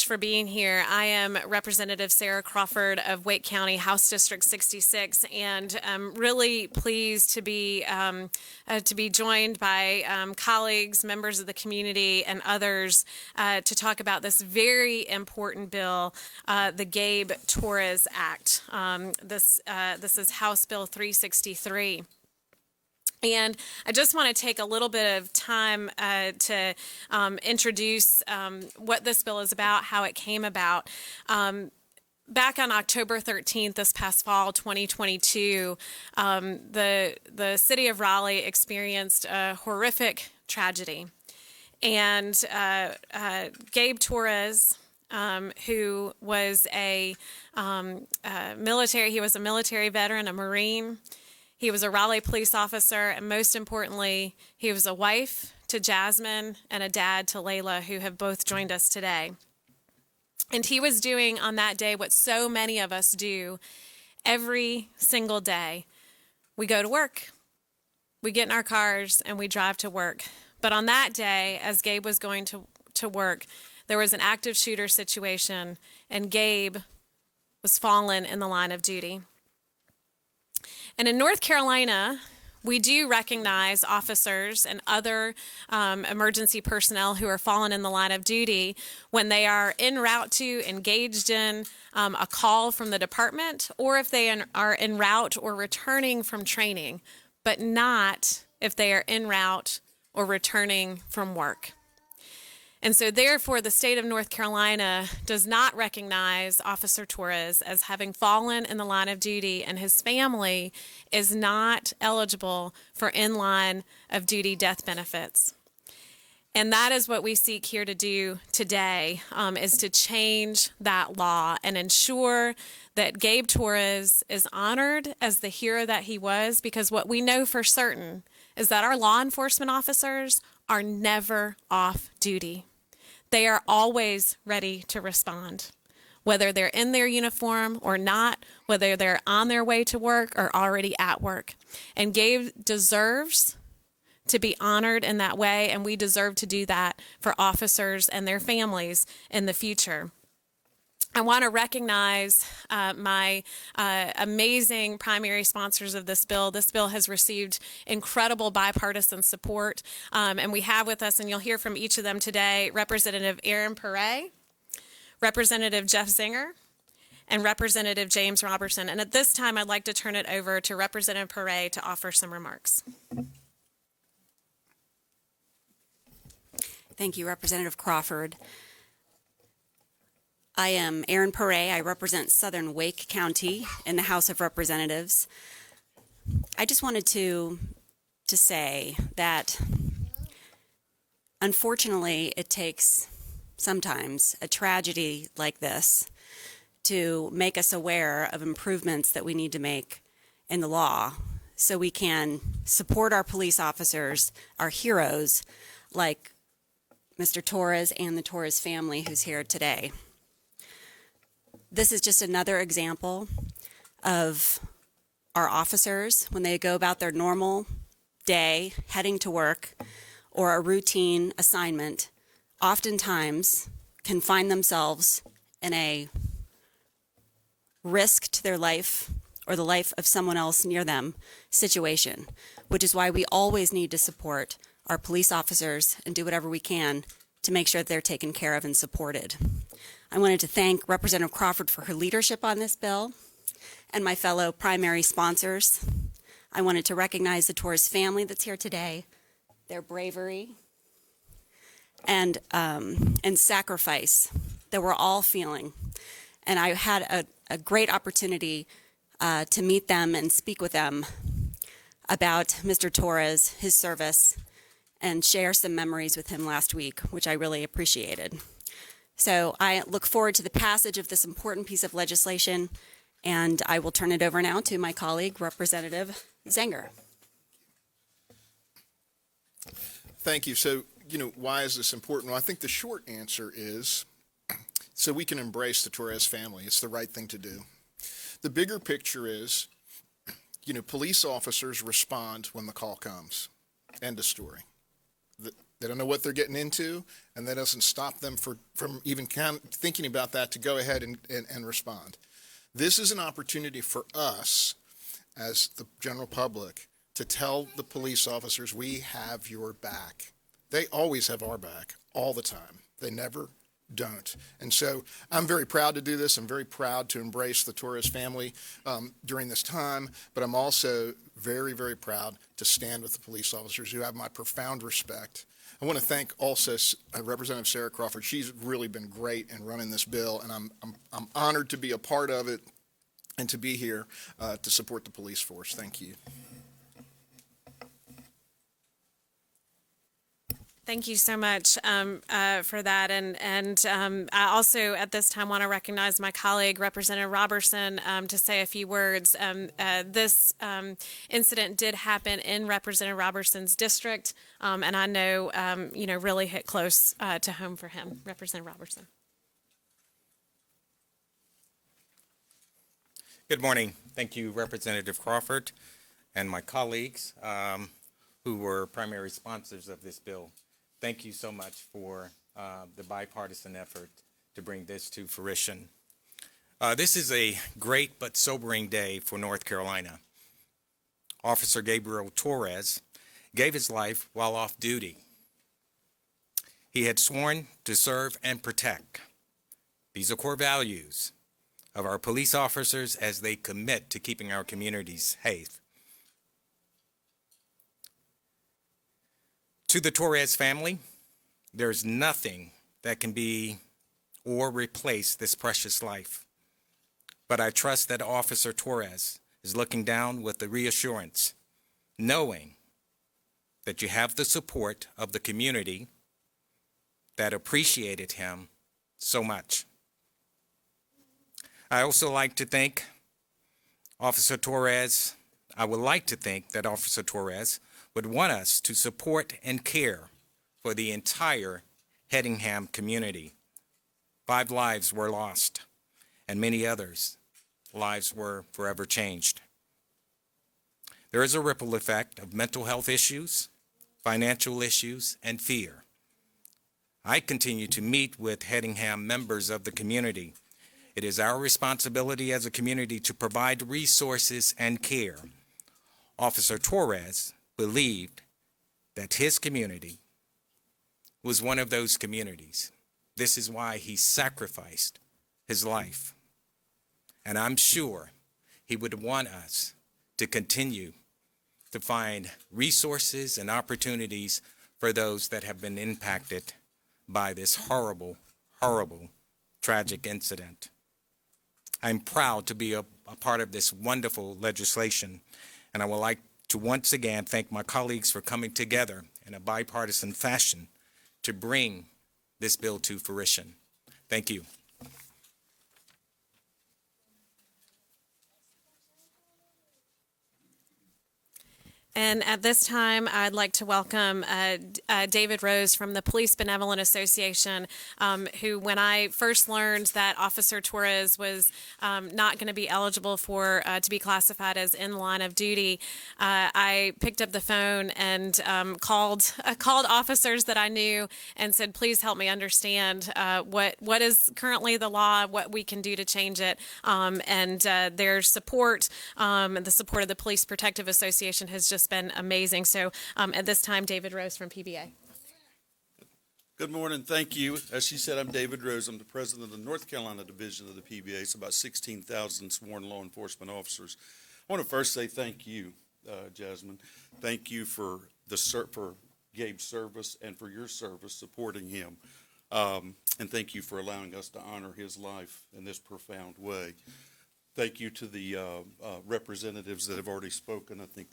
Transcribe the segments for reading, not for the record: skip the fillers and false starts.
for being here. I am Representative Sarah Crawford of Wake County, House District 66, and I'm really pleased to be joined by colleagues, members of the community, and others to talk about this very important bill, the Gabe Torres Act. This is House Bill 363. And I just want to take a little bit of time to introduce what this bill is about, how it came about. Back on October 13th, this past fall, 2022, the city of Raleigh experienced a horrific tragedy. And Gabe Torres, who was he was a military veteran, a Marine. He was a Raleigh police officer, and most importantly, he was a wife to Jasmine and a dad to Layla, who have both joined us today. And he was doing on that day what so many of us do every single day. We go to work, we get in our cars, and we drive to work. But on that day, as Gabe was going to work, there was an active shooter situation, and Gabe was fallen in the line of duty. And in North Carolina, we do recognize officers and other emergency personnel who are fallen in the line of duty when they are en route to, engaged in a call from the department, or if they are en route or returning from training, but not if they are en route or returning from work. And so therefore, the state of North Carolina does not recognize Officer Torres as having fallen in the line of duty, and his family is not eligible for in-line of duty death benefits. And that is what we seek here to do today, is to change that law and ensure that Gabe Torres is honored as the hero that he was, because what we know for certain is that our law enforcement officers are never off duty. They are always ready to respond, whether they're in their uniform or not, whether they're on their way to work or already at work. And Gabe deserves to be honored in that way, and we deserve to do that for officers and their families in the future. I want to recognize my amazing primary sponsors of this bill. This bill has received incredible bipartisan support, and we have with us, and you'll hear from each of them today, Representative Aaron Perret, Representative Jeff Zinger, and Representative James Robertson. And at this time, I'd like to turn it over to Representative Perret to offer some remarks. Thank you, Representative Crawford. I am Aaron Perret. I represent Southern Wake County in the House of Representatives. I just wanted to say that unfortunately it takes sometimes a tragedy like this to make us aware of improvements that we need to make in the law so we can support our police officers, our heroes, like Mr. Torres and the Torres family who's here today. This is just another example of our officers when they go about their normal day heading to work or a routine assignment, oftentimes can find themselves in a risk to their life or the life of someone else near them situation, which is why we always need to support our police officers and do whatever we can to make sure that they're taken care of and supported. I wanted to thank Representative Crawford for her leadership on this bill and my fellow primary sponsors. I wanted to recognize the Torres family that's here today, their bravery and sacrifice that we're all feeling. And I had a great opportunity to meet them and speak with them about Mr. Torres, his service, and share some memories with him last week, which I really appreciated. So I look forward to the passage of this important piece of legislation, and I will turn it over now to my colleague, Representative Zenger. Thank you. So, why is this important? Well, I think the short answer is so we can embrace the Torres family. It's the right thing to do. The bigger picture is, police officers respond when the call comes. End of story. They don't know what they're getting into, and that doesn't stop them from even thinking about that to go ahead and respond. This is an opportunity for us as the general public to tell the police officers we have your back. They always have our back all the time. They never don't. And so I'm very proud to do this. I'm very proud to embrace the Torres family during this time, but I'm also very, very proud to stand with the police officers who have my profound respect. I want to thank also Representative Sarah Crawford. She's really been great in running this bill, and I'm honored to be a part of it and to be here to support the police force. Thank you. Thank you so much for that. And I also at this time want to recognize my colleague, Representative Robertson, to say a few words. This incident did happen in Representative Robertson's district, and I know, really hit close to home for him. Representative Robertson. Good morning. Thank you, Representative Crawford and my colleagues who were primary sponsors of this bill. Thank you so much for the bipartisan effort to bring this to fruition. This is a great but sobering day for North Carolina. Officer Gabriel Torres gave his life while off duty. He had sworn to serve and protect. These are core values of our police officers as they commit to keeping our communities safe. To the Torres family, there's nothing that can be or replace this precious life. But I trust that Officer Torres is looking down with the reassurance, knowing that you have the support of the community that appreciated him so much. I also like to thank Officer Torres. I would like to think that Officer Torres would want us to support and care for the entire Hedingham community. 5 lives were lost, and many others' lives were forever changed. There is a ripple effect of mental health issues, financial issues, and fear. I continue to meet with Hedingham members of the community. It is our responsibility as a community to provide resources and care. Officer Torres believed that his community was one of those communities. This is why he sacrificed his life. And I'm sure he would want us to continue to find resources and opportunities for those that have been impacted by this horrible, horrible, tragic incident. I'm proud to be a part of this wonderful legislation, and I would like to once again thank my colleagues for coming together in a bipartisan fashion to bring this bill to fruition. Thank you. And at this time, I'd like to welcome David Rose from the Police Benevolent Association, who, when I first learned that Officer Torres was not going to be eligible for to be classified as in line of duty, I picked up the phone and called officers that I knew and said, please help me understand what is currently the law, what we can do to change it, and their support, and the support of the Police Protective Association has just been amazing. So at this time, David Rose from PBA. Good morning. Thank you. As she said, I'm David Rose. I'm the president of the North Carolina division of the PBA. It's about 16,000 sworn law enforcement officers. I want to first say thank you, Jasmine. Thank you for Gabe's service and for your service supporting him. And thank you for allowing us to honor his life in this profound way. Thank you to the representatives that have already spoken. I think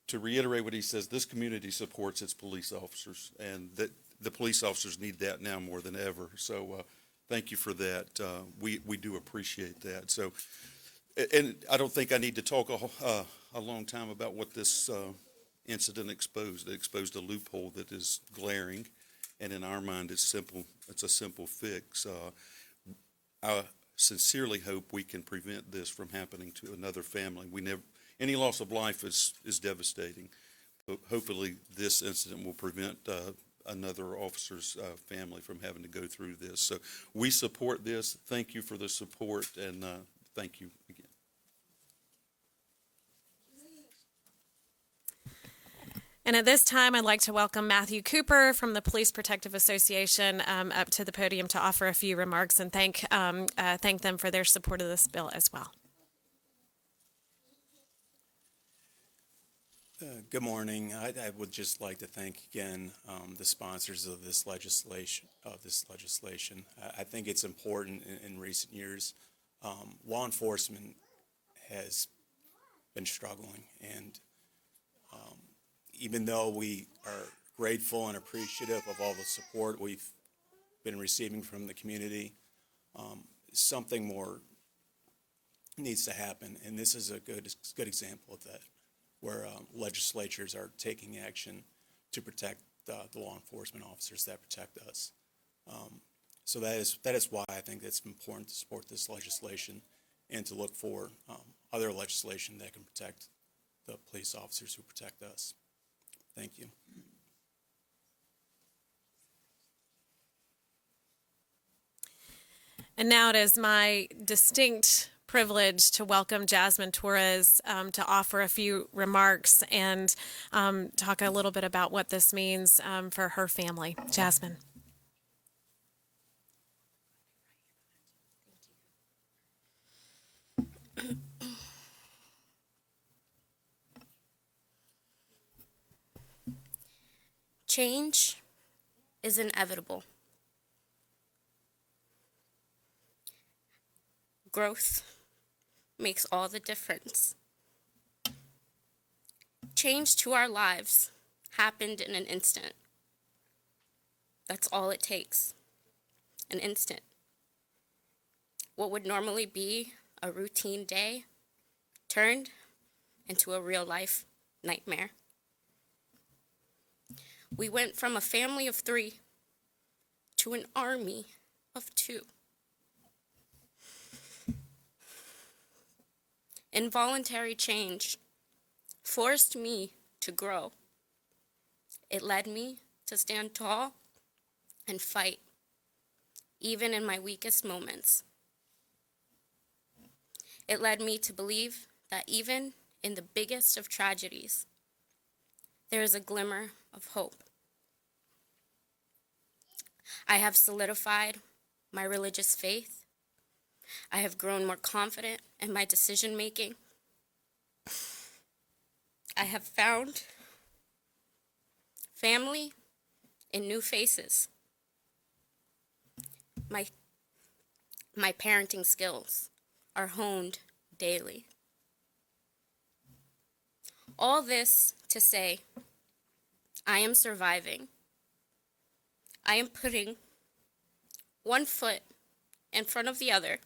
to reiterate what he says, this community supports its police officers, and that the police officers need that now more than ever. So thank you for that. We do appreciate that. So, and I don't think I need to talk a long time about what this incident exposed. It exposed a loophole that is glaring, and in our mind, it's simple. It's a simple fix. I sincerely hope we can prevent this from happening to another family. Any loss of life is devastating, hopefully this incident will prevent another officer's family from having to go through this. So we support this. Thank you for the support, and thank you again. And at this time, I'd like to welcome Matthew Cooper from the Police Protective Association up to the podium to offer a few remarks and thank them for their support of this bill as well. Good morning. I would just like to thank again the sponsors of this legislation. I think it's important in recent years. Law enforcement has been struggling, and even though we are grateful and appreciative of all the support we've been receiving from the community, something more needs to happen, and this is a good example of that, where legislatures are taking action to protect the law enforcement officers that protect us. So that is why I think it's important to support this legislation and to look for other legislation that can protect the police officers who protect us. Thank you. And now it is my distinct privilege to welcome Jasmine Torres to offer a few remarks and talk a little bit about what this means for her family. Jasmine. Change is inevitable. Growth makes all the difference. Change to our lives happened in an instant. That's all it takes, an instant. What would normally be a routine day turned into a real-life nightmare. We went from a family of 3 to an army of 2. Involuntary change forced me to grow. It led me to stand tall and fight, even in my weakest moments. It led me to believe that even in the biggest of tragedies, there is a glimmer of hope. I have solidified my religious faith. I have grown more confident in my decision making. I have found family in new faces. My parenting skills are honed daily. All this to say, I am surviving. I am putting one foot in front of the other,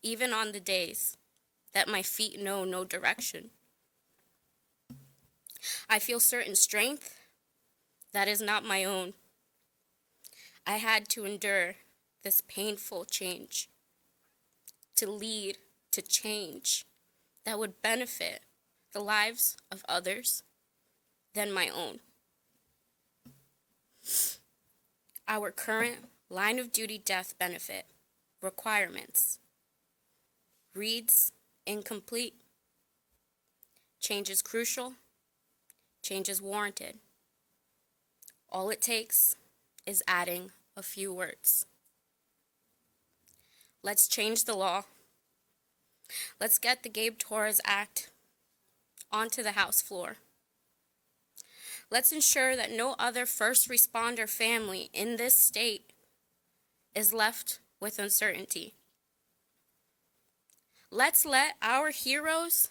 even on the days that my feet know no direction. I feel certain strength that is not my own. I had to endure this painful change to lead to change that would benefit the lives of others than my own. Our current line of duty death benefit requirements reads incomplete. Change is crucial. Change is warranted. All it takes is adding a few words. Let's change the law. Let's get the Gabe Torres Act onto the House floor. Let's ensure that no other first responder family in this state is left with uncertainty. Let's let our heroes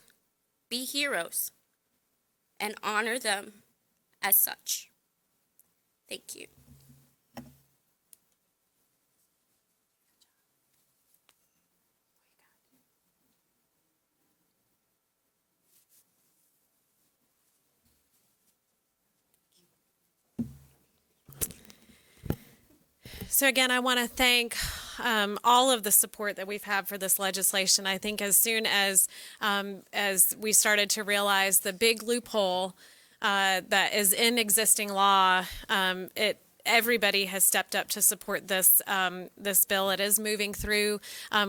be heroes and honor them as such. Thank you. So again, I want to thank all of the support that we've had for this legislation. I think as soon as we started to realize the big loophole that is in existing law, everybody has stepped up to support this this bill. It is moving through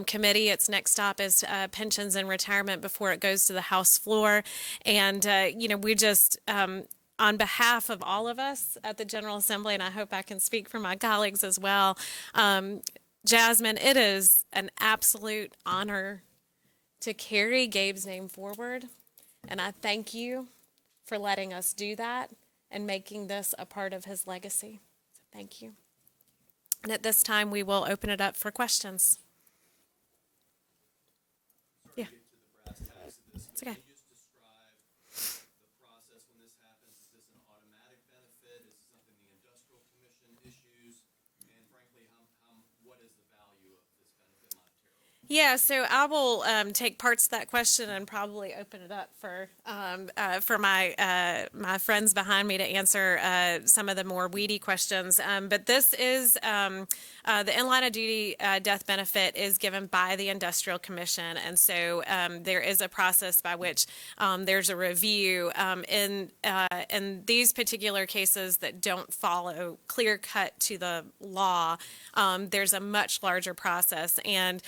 committee. Its next stop is pensions and retirement before it goes to the House floor. And we just on behalf of all of us at the General Assembly, and I hope I can speak for my colleagues as well, Jasmine, it is an absolute honor to carry Gabe's name forward. And I thank you for letting us do that and making this a part of his legacy. So thank you. And at this time, we will open it up for questions. Yeah. It's okay. Yeah, so I will take parts of that question and probably open it up for my friends behind me to answer some of the more weedy questions. But this is the in-line of duty death benefit is given by the Industrial Commission, and so there is a process by which there's a review in these particular cases that don't follow clear cut to the law. There's a much larger process, and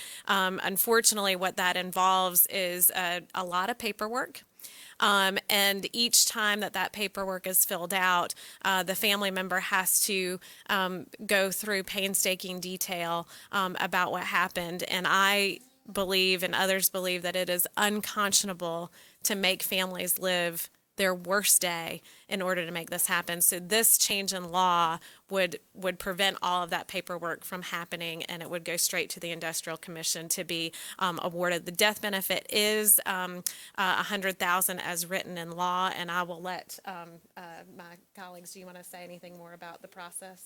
unfortunately, what that involves is a lot of paperwork. And each time that paperwork is filled out, the family member has to go through painstaking detail about what happened. And I believe, and others believe, that it is unconscionable to make families live their worst day in order to make this happen. So this change in law would prevent all of that paperwork from happening, and it would go straight to the Industrial Commission to be awarded. The death benefit is $100,000 as written in law, and I will let my colleagues. Do you want to say anything more about the process,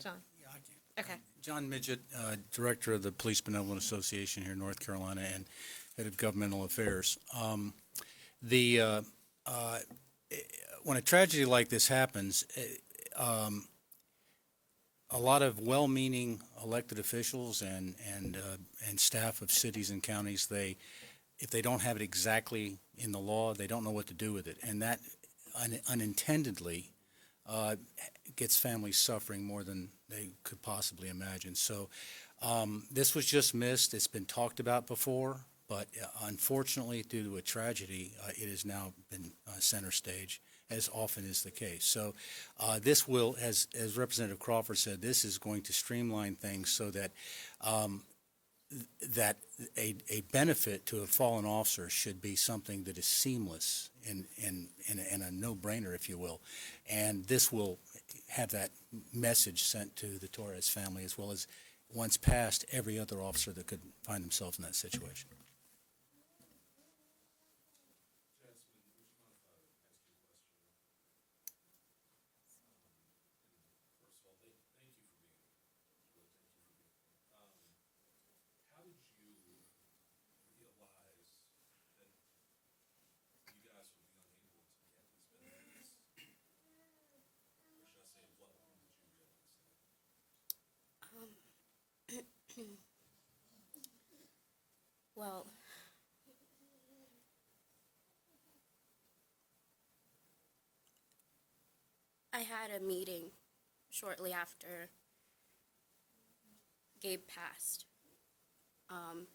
John? Yeah, I can. Okay. John Midgett, Director of the Police Benevolent Association here in North Carolina and Head of Governmental Affairs. When a tragedy like this happens, a lot of well-meaning elected officials and staff of cities and counties, if they don't have it exactly in the law, they don't know what to do with it, and that unintendedly gets families suffering more than they could possibly imagine. So this was just missed. It's been talked about before, but unfortunately, due to a tragedy, it has now been center stage, as often is the case. So this will, as Representative Crawford said, this is going to streamline things so that that a benefit to a fallen officer should be something that is seamless and a no-brainer, if you will. And this will have that message sent to the Torres family, as well as, once passed, every other officer that could find themselves in that situation. Well, I had a meeting shortly after Gabe passed, and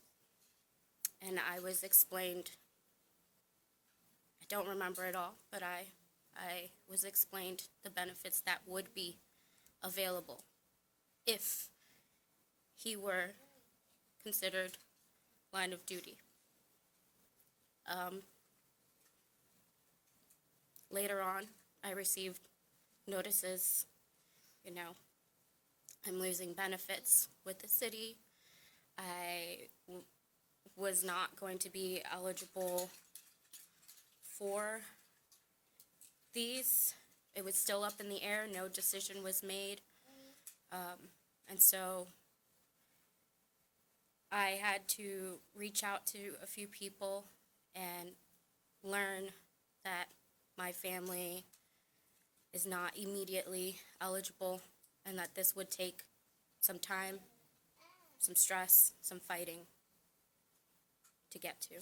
I was explained, I don't remember it all, but I was explained the benefits that would be available if he were considered line of duty. Later on, I received notices, I'm losing benefits with the city. I was not going to be eligible for these. It was still up in the air. No decision was made. And so I had to reach out to a few people and learn that my family is not immediately eligible and that this would take some time some stress, some fighting to get to.